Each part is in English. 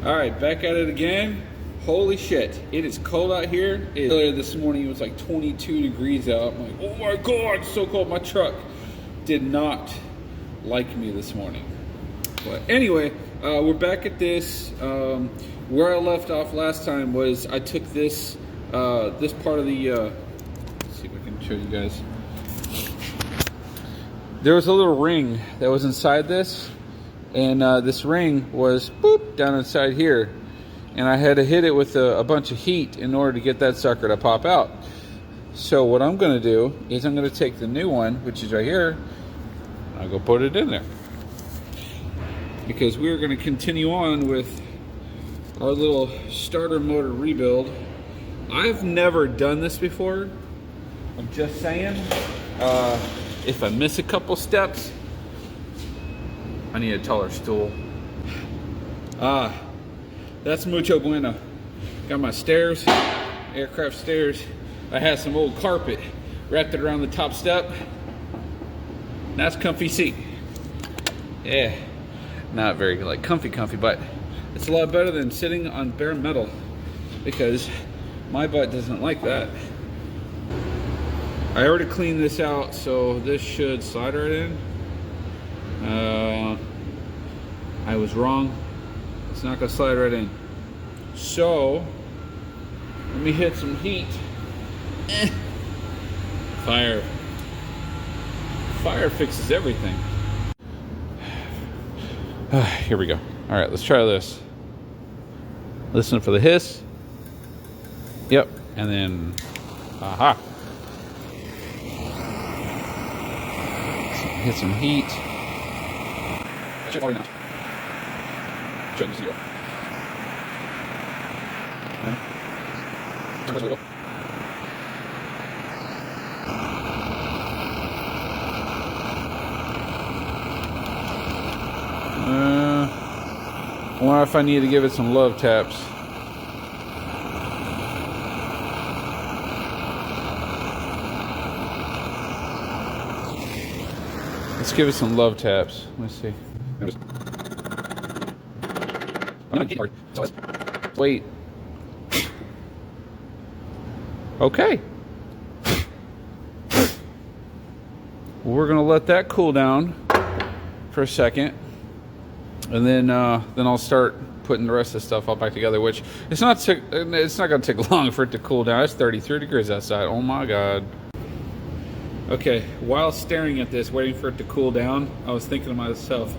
All right, back at it again. Holy shit, it is cold out here. Earlier this morning, it was like 22 degrees out. I'm like, oh my God, it's so cold. My truck did not like me this morning. But anyway, we're back at this. Where I left off last time was I took this, this part of the, let's see if I can show you guys. There was a little ring that was inside this. And this ring was boop down inside here, and I had to hit it with a bunch of heat in order to get that sucker to pop out. So what I'm going to do is I'm going to take the new one, which is right here, and I'll go put it in there, because we're going to continue on with our little starter motor rebuild. I've never done this before. I'm just saying, if I miss a couple steps, I need a taller stool. That's mucho bueno. Got my stairs, aircraft stairs. I had some old carpet, wrapped it around the top step. That's comfy seat. Yeah, not very like comfy, but it's a lot better than sitting on bare metal, because my butt doesn't like that. I already cleaned this out, so this should slide right in. I was wrong. It's not gonna slide right in. So let me hit some heat. Fire fixes everything. Here we go. All right, let's try this. Listen for the hiss. Yep, and then aha. Hit some heat. Check all your now. Check the zero. I wonder if I need to give it some love taps. Let's give it some love taps. Let's see. Wait. Okay. We're gonna let that cool down for a second, and then I'll start putting the rest of the stuff all back together. Which it's not gonna take long for it to cool down. It's 33 degrees outside. Oh my God. Okay, while staring at this, waiting for it to cool down, I was thinking to myself,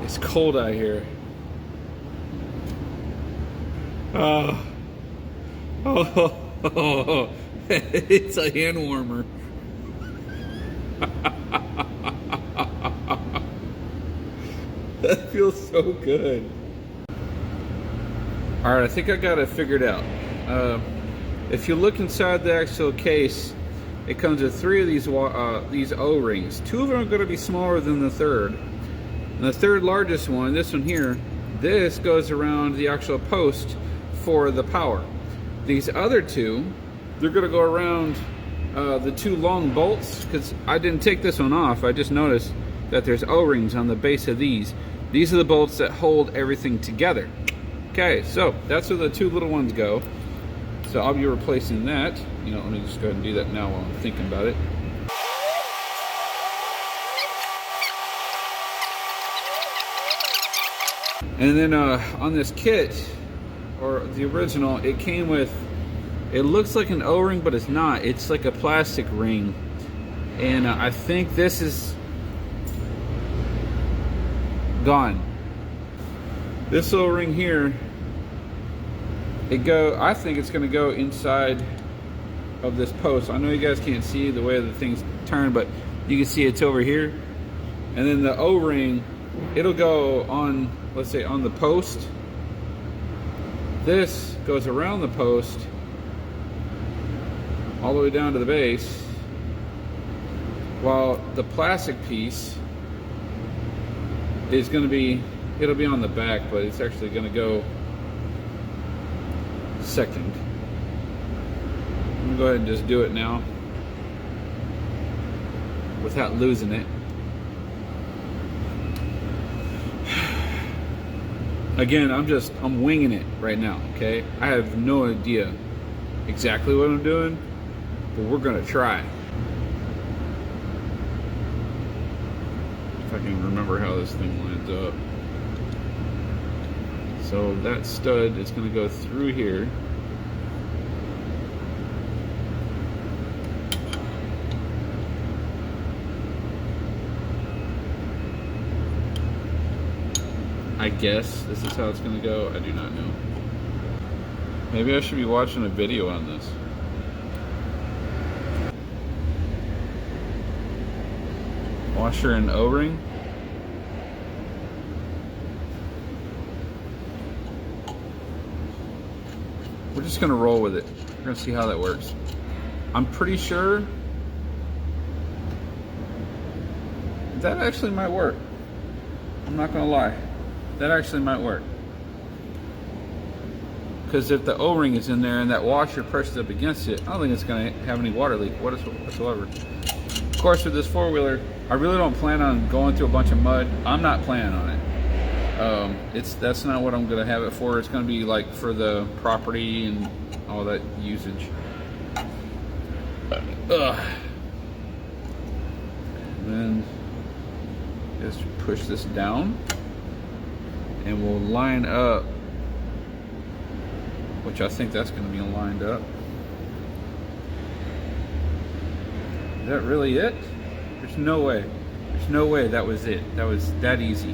it's cold out here. It's a hand warmer. That feels so good. All right, I think I got it figured out. If you look inside the actual case, it comes with 3 of these O-rings. 2 of them are going to be smaller than the third. And the third largest one, this one here, this goes around the actual post for the power. These other 2, they're going to go around the 2 long bolts, because I didn't take this one off. I just noticed that there's O-rings on the base of these. These are the bolts that hold everything together. Okay, so that's where the 2 little ones go. So I'll be replacing that. You know, let me just go ahead and do that now while I'm thinking about it. And then on this kit, or the original, it came with, it looks like an O-ring, but it's not. It's like a plastic ring. And I think this is gone. This little ring here, I think it's gonna go inside of this post. I know you guys can't see the way the things turn, but you can see it's over here. And then the O-ring, it'll go on, let's say, on the post. This goes around the post all the way down to the base, while the plastic piece is going to be, it'll be on the back, but it's actually going to go second. I'm going to go ahead and just do it now without losing it. Again, I'm winging it right now, okay? I have no idea exactly what I'm doing, but we're gonna try. If I can remember how this thing lines up. So that stud is gonna go through here. I guess this is how it's gonna go. I do not know. Maybe I should be watching a video on this. Washer and O-ring. We're just gonna roll with it. We're gonna see how that works. I'm pretty sure that actually might work. I'm not gonna lie. That actually might work. Because if the O-ring is in there and that washer presses up against it, I don't think it's going to have any water leak whatsoever. Of course, with this four-wheeler, I really don't plan on going through a bunch of mud. I'm not planning on it. That's not what I'm going to have it for. It's going to be like for the property and all that usage. And then just push this down. And we'll line up, which I think that's going to be lined up. Is that really it? There's no way. There's no way that was it. That was that easy.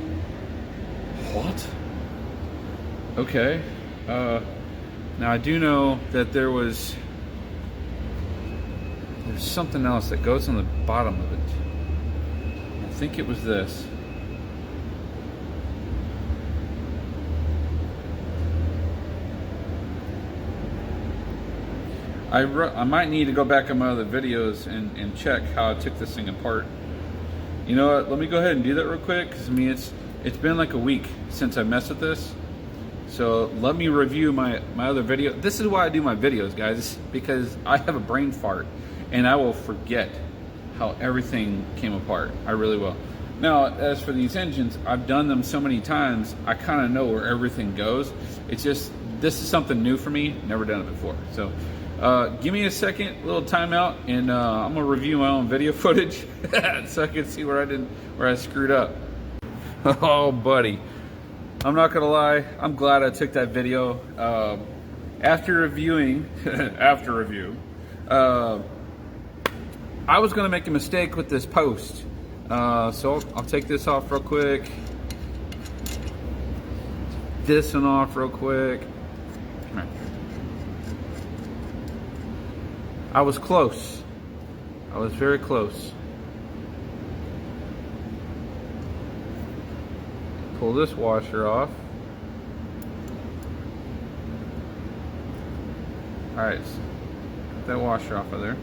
What? Okay. Now I do know that there's something else that goes on the bottom of it. I think it was this. I might need to go back on my other videos and check how I took this thing apart. You know what? Let me go ahead and do that real quick, because I mean it's been like a week since I messed with this. So let me review my other video. This is why I do my videos, guys, because I have a brain fart and I will forget how everything came apart. I really will. Now, as for these engines, I've done them so many times, I kind of know where everything goes. It's just, this is something new for me, never done it before. So give me a second, little timeout, and I'm gonna review my own video footage so I can see where I screwed up. Oh, buddy, I'm not gonna lie, I'm glad I took that video. After reviewing, I was gonna make a mistake with this post. So I'll take this off real quick. This one off real quick. Come here. I was close. I was very close. Pull this washer off. Alright, get that washer off of there.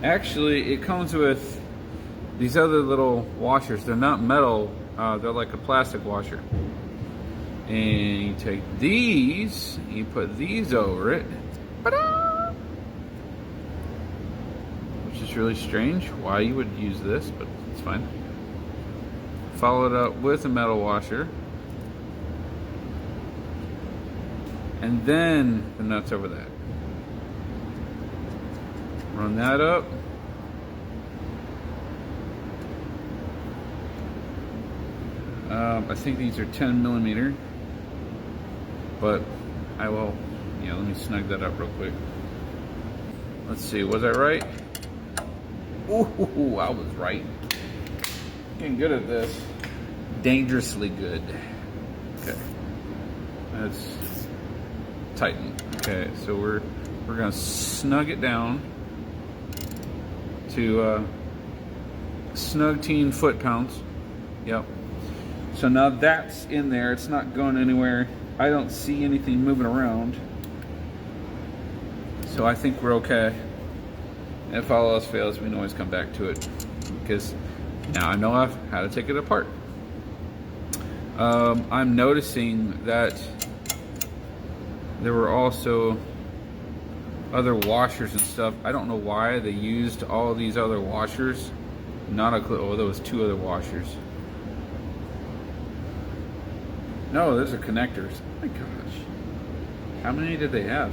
Actually, it comes with these other little washers. They're not metal, they're like a plastic washer. And you take these, you put these over it. Ta-da! Which is really strange why you would use this, but it's fine. Follow it up with a metal washer. And then the nuts over that. Run that up. I think these are 10 millimeter, but I will, yeah, let me snug that up real quick. Let's see, was I right? Ooh, I was right. Getting good at this. Dangerously good. Okay. That's tighten. Okay, so we're gonna snug it down to snug 10 foot-pounds. Yep. So now that's in there. It's not going anywhere. I don't see anything moving around. So I think we're okay. If all else fails, we can always come back to it, because now I know how to take it apart. I'm noticing that there were also other washers and stuff. I don't know why they used all these other washers. Not a clue. Oh, there was 2 other washers. No, those are connectors. Oh my gosh. How many did they have?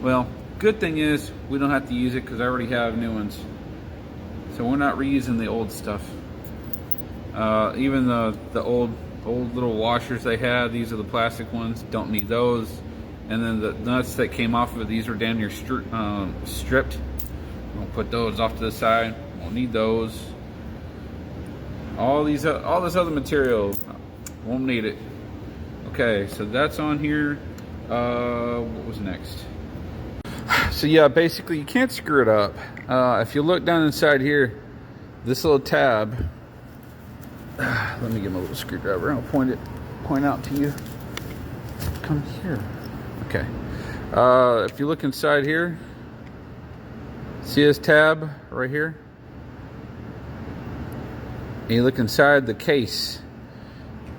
Well, good thing is we don't have to use it because I already have new ones. So we're not reusing the old stuff. Even the old little washers they had, these are the plastic ones, don't need those. And then the nuts that came off of it, these are damn near stripped. We'll put those off to the side. Won't need those. All this other material, won't need it. Okay, so that's on here. What was next? So yeah, basically you can't screw it up. If you look down inside here, this little tab. Let me get my little screwdriver. I'll point out to you. Come here. Okay. If you look inside here, see this tab right here? And you look inside the case.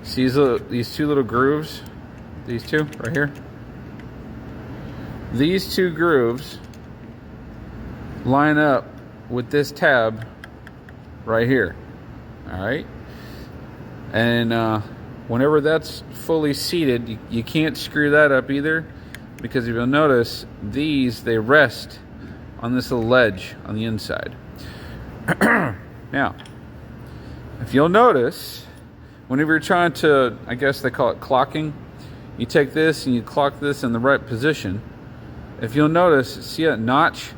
See these two little grooves? These two right here? These two grooves line up with this tab right here. All right? And whenever that's fully seated, you can't screw that up either, because if you'll notice, they rest on this little ledge on the inside. Now, if you'll notice, whenever you're trying to, I guess they call it clocking, you take this and you clock this in the right position. If you'll notice, see that notch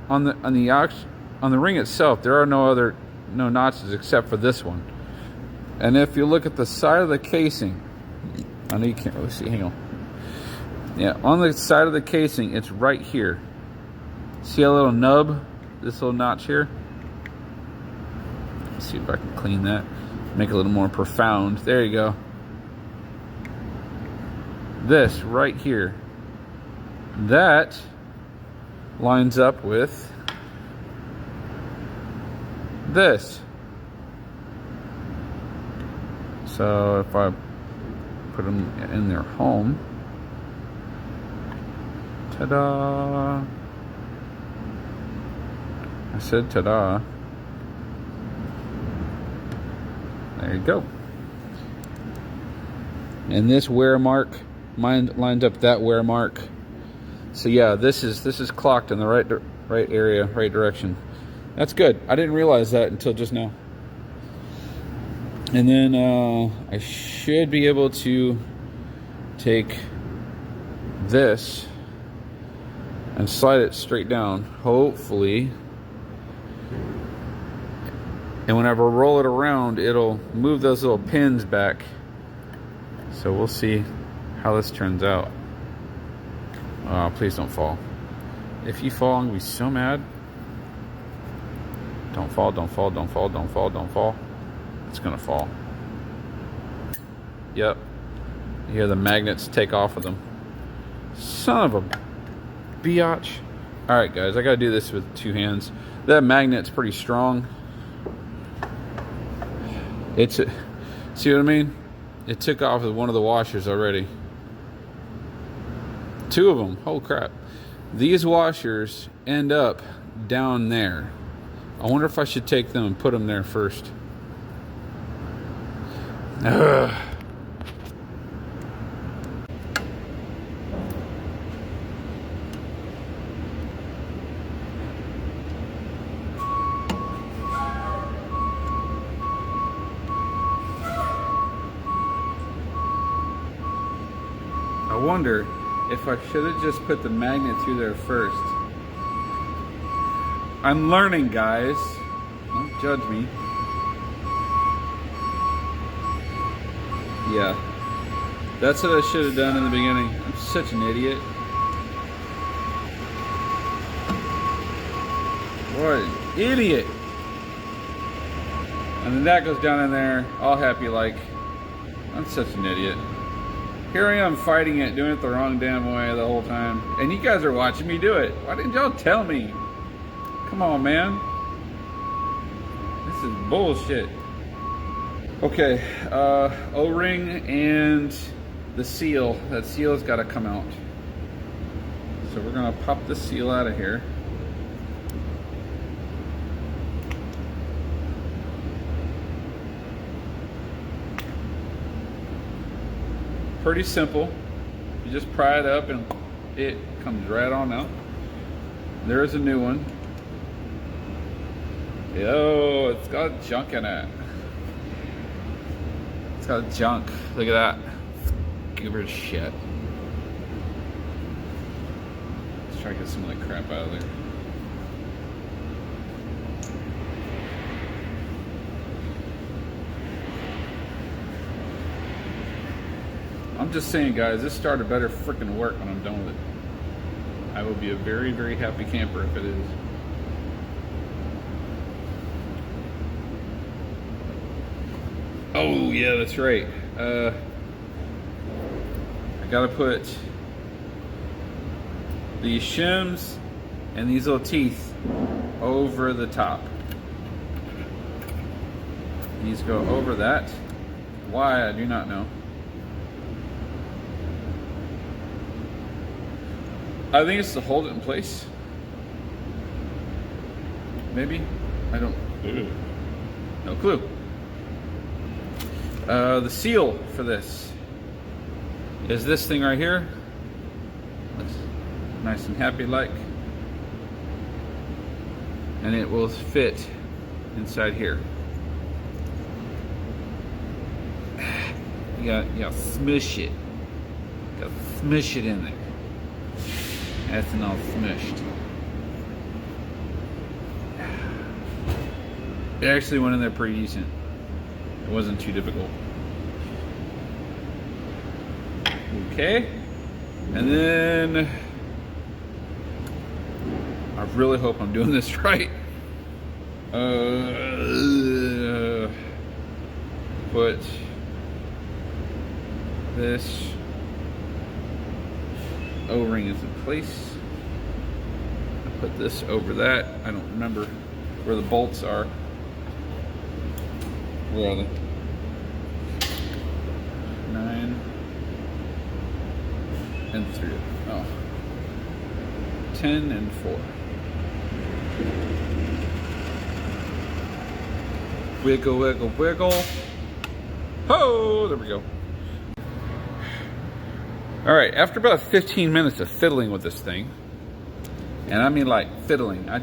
on the ring itself, there are no notches except for this one. And if you look at the side of the casing, I know you can't really see, hang on. Yeah, on the side of the casing, it's right here. See a little nub, this little notch here? Let's see if I can clean that, make it a little more profound. There you go. This right here, that lines up with this. So if I put them in their home, ta-da! I said ta-da. There you go. And this wear mark, mine lined up that wear mark. So yeah, this is clocked in the right area, right direction. That's good. I didn't realize that until just now. And then I should be able to take this and slide it straight down, hopefully. And whenever I roll it around, it'll move those little pins back. So we'll see how this turns out. Please don't fall. If you fall, I'm gonna be so mad. Don't fall, don't fall, don't fall, don't fall, don't fall. It's gonna fall. Yep. You hear the magnets take off with them. Son of a biatch. Alright guys, I gotta do this with two hands. That magnet's pretty strong. See what I mean? It took off with one of the washers already. Two of them, holy crap. These washers end up down there. I wonder if I should take them and put them there first. Ugh. I wonder if I should have just put the magnet through there first. I'm learning, guys. Don't judge me. Yeah. That's what I should have done in the beginning. I'm such an idiot. What an idiot. And then that goes down in there, all happy like. I'm such an idiot. Here I am fighting it, doing it the wrong damn way the whole time. And you guys are watching me do it. Why didn't y'all tell me? Come on, man. This is bullshit. Okay, O-ring and the seal. That seal's got to come out. So we're gonna pop the seal out of here. pretty simple. You just pry it up and it comes right on out. There's a new one. Yo, it's got junk in it. It's got junk. Look at that. Give her shit. Let's try to get some of that crap out of there. I'm just saying, guys, this starter better freaking work when I'm done with it. I will be a very, very happy camper if it is. Oh, yeah, that's right. I gotta put these shims and these little teeth over the top. These go over that. Why, I do not know. I think it's to hold it in place. Maybe? I don't. No clue. The seal for this is this thing right here. Looks nice and happy like. And it will fit inside here. You gotta smush it. You gotta smush it in there. That's all smushed. It actually went in there pretty decent. It wasn't too difficult. Okay. And then I really hope I'm doing this right. Put this O-ring is in place. I put this over that. I don't remember where the bolts are. Where are they? 9 and 3. Oh. 10 and 4. Wiggle, wiggle, wiggle. Oh, there we go. All right, after about 15 minutes of fiddling with this thing, and I mean like fiddling, I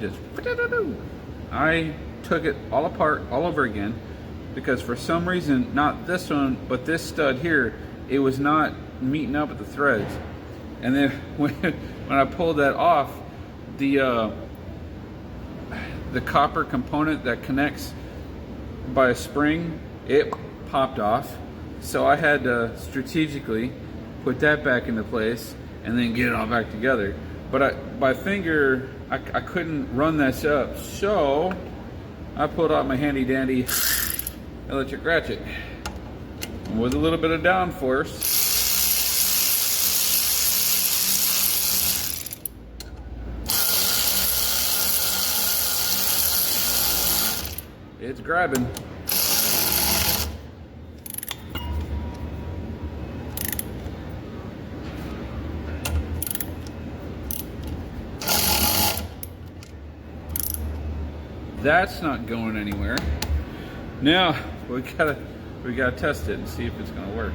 took it all apart all over again, because for some reason, not this one, but this stud here, it was not meeting up with the threads. And then when I pulled that off, the copper component that connects by a spring, it popped off. So I had to strategically put that back into place and then get it all back together. But by finger, I couldn't run this up. So I pulled out my handy dandy electric ratchet. And with a little bit of downforce, it's grabbing. That's not going anywhere. Now we gotta test it and see if it's gonna work.